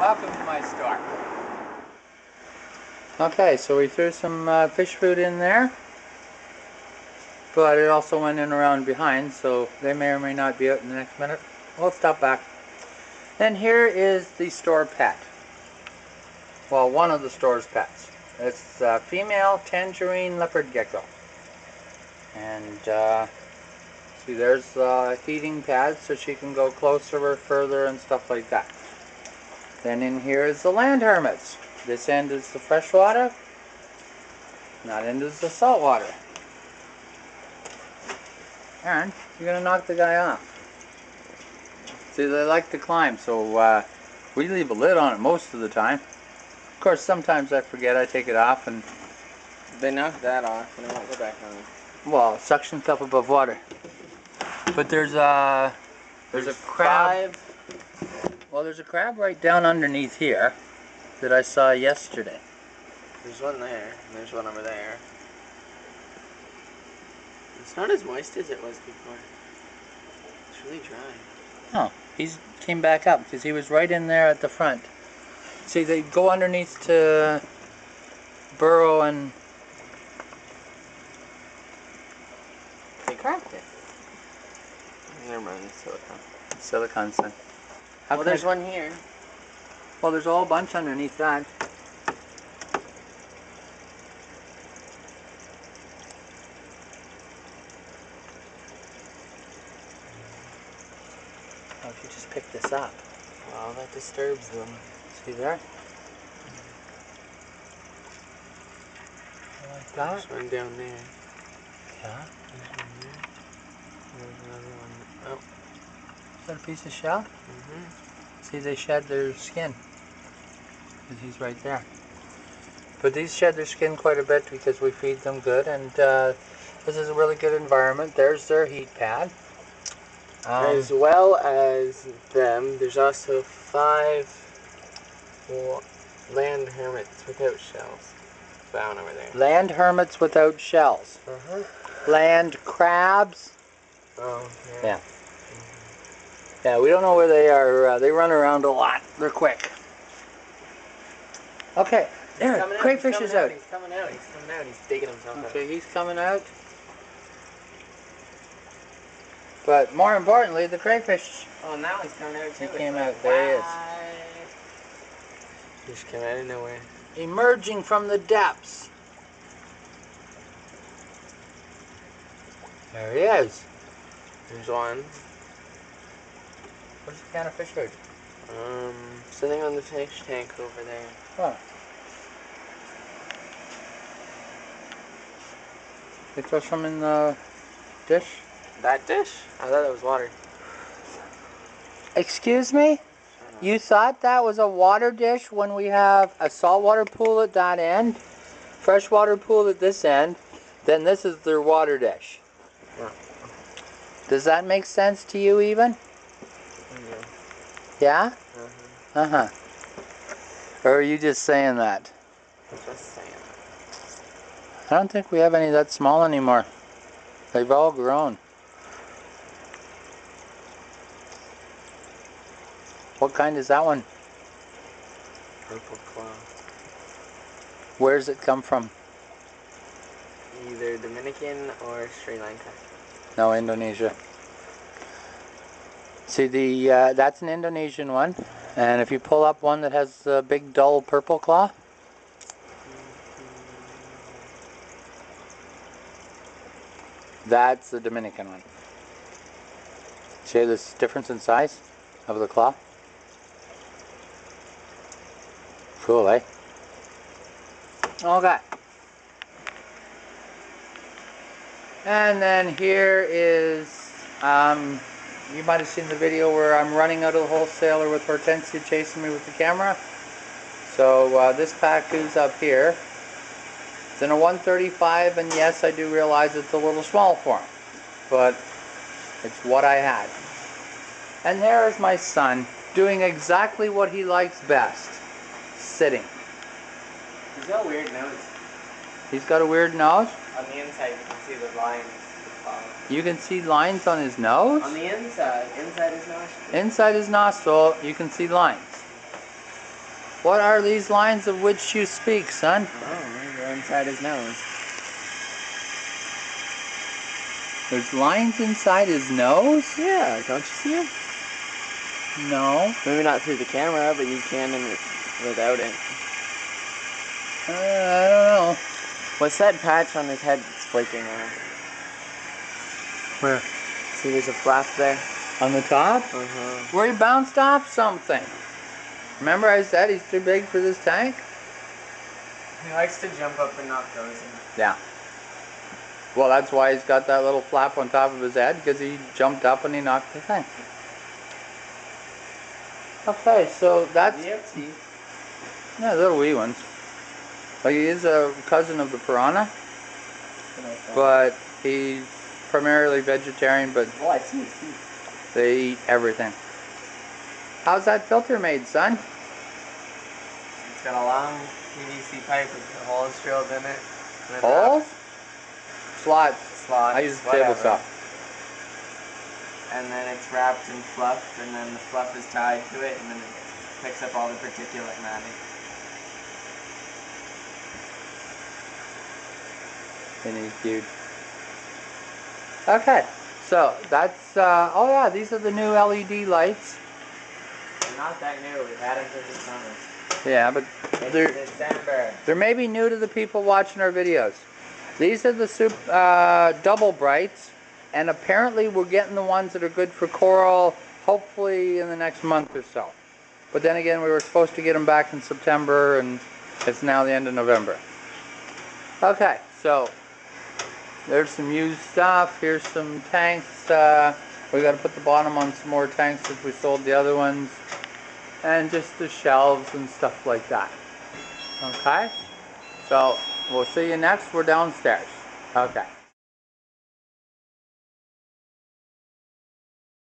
Welcome to my store. Okay, so we threw some fish food in there, but it also went in around behind, so they may or may not be out in the next minute. We'll stop back. And here is the store pet. Well, one of the store's pets. It's a female tangerine leopard gecko. And see, there's feeding pads so she can go closer or further and stuff like that. Then in here is the land hermits. This end is the fresh water. That end is the salt water. And you're going to knock the guy off. See, they like to climb, so we leave a lid on it most of the time. Of course, sometimes I forget, I take it off and... They knock that off and it won't go back on. Well, it suctions up above water. But there's a crab. Well, there's a crab right down underneath here that I saw yesterday. There's one there, and there's one over there. It's not as moist as it was before. It's really dry. Oh, he came back up because he was right in there at the front. See, they go underneath to burrow and... They cracked it. Never mind, it's silicone. Silicone, son. Well, there's one here. Well, there's a whole bunch underneath that. Oh, if you just pick this up. Well, that disturbs them. See there? Like that? There's one down there. Yeah. There's one there. There's another one. Oh. Is that a piece of shell? Mm-hmm. See, they shed their skin. Because he's right there. But these shed their skin quite a bit because we feed them good, and this is a really good environment. There's their heat pad. As well as them, there's also 5 land hermits without shells down over there. Land hermits without shells. Land crabs. Oh, yeah. Yeah. Yeah, we don't know where they are. They run around a lot. They're quick. Okay, there, crayfish is out. He's coming out. He's coming out. He's digging himself out. Okay, he's coming out. But more importantly, the crayfish. Oh, now he's coming out too. He came out. There he is. He just came out of nowhere. Emerging from the depths. There he is. There's one. Where's the can of fish food? Sitting on the fish tank over there. Oh. They throw some in the dish? That dish? I thought that was water. Excuse me? You thought that was a water dish when we have a saltwater pool at that end, freshwater pool at this end, then this is their water dish. Yeah. Does that make sense to you even? Yeah? Uh-huh. Or are you just saying that? Just saying. I don't think we have any that small anymore. They've all grown. What kind is that one? Purple claw. Where's it come from? Either Dominican or Sri Lanka. No, Indonesia. See, that's an Indonesian one. And if you pull up one that has a big dull purple claw, that's the Dominican one. See this difference in size of the claw? Cool, eh? Okay. And then here is, you might have seen the video where I'm running out of the wholesaler with Hortensia chasing me with the camera. So this Pacu's up here. It's in a 135, and yes, I do realize it's a little small for him, but it's what I had. And there is my son doing exactly what he likes best, sitting. He's got a weird nose. He's got a weird nose? On the inside you can see the lines. You can see lines on his nose? On the inside his nostril. Inside his nostril, you can see lines. What are these lines of which you speak, son? Oh, they're inside his nose. There's lines inside his nose? Yeah, don't you see him? No. Maybe not through the camera, but you can without it. I don't know. What's that patch on his head that's flaking off? Where? See, there's a flap there. On the top? Uh-huh. Where he bounced off something. Remember I said he's too big for this tank? He likes to jump up and knock those in. Yeah. Well, that's why he's got that little flap on top of his head, because he jumped up and he knocked the thing. Okay, so that's... Do you have teeth? Yeah, little wee ones. Like, he is a cousin of the piranha, but he's primarily vegetarian, but Oh, I see his teeth. they eat everything. How's that filter made, son? It's got a long PVC pipe with holes drilled in it. Holes? Slots. Slots. I use a table saw. And then it's wrapped in fluff, and then the fluff is tied to it, and then it picks up all the particulate matter. And he's cute. Okay, so that's, oh yeah, these are the new LED lights. They're not that new, we've had them for the summer. Yeah, but It's December. they're maybe new to the people watching our videos. These are the double brights, and apparently we're getting the ones that are good for coral, hopefully in the next month or so. But then again, we were supposed to get them back in September, and it's now the end of November. Okay, so there's some used stuff. Here's some tanks. We got to put the bottom on some more tanks since we sold the other ones. And just the shelves and stuff like that. Okay? So we'll see you next. We're downstairs. Okay.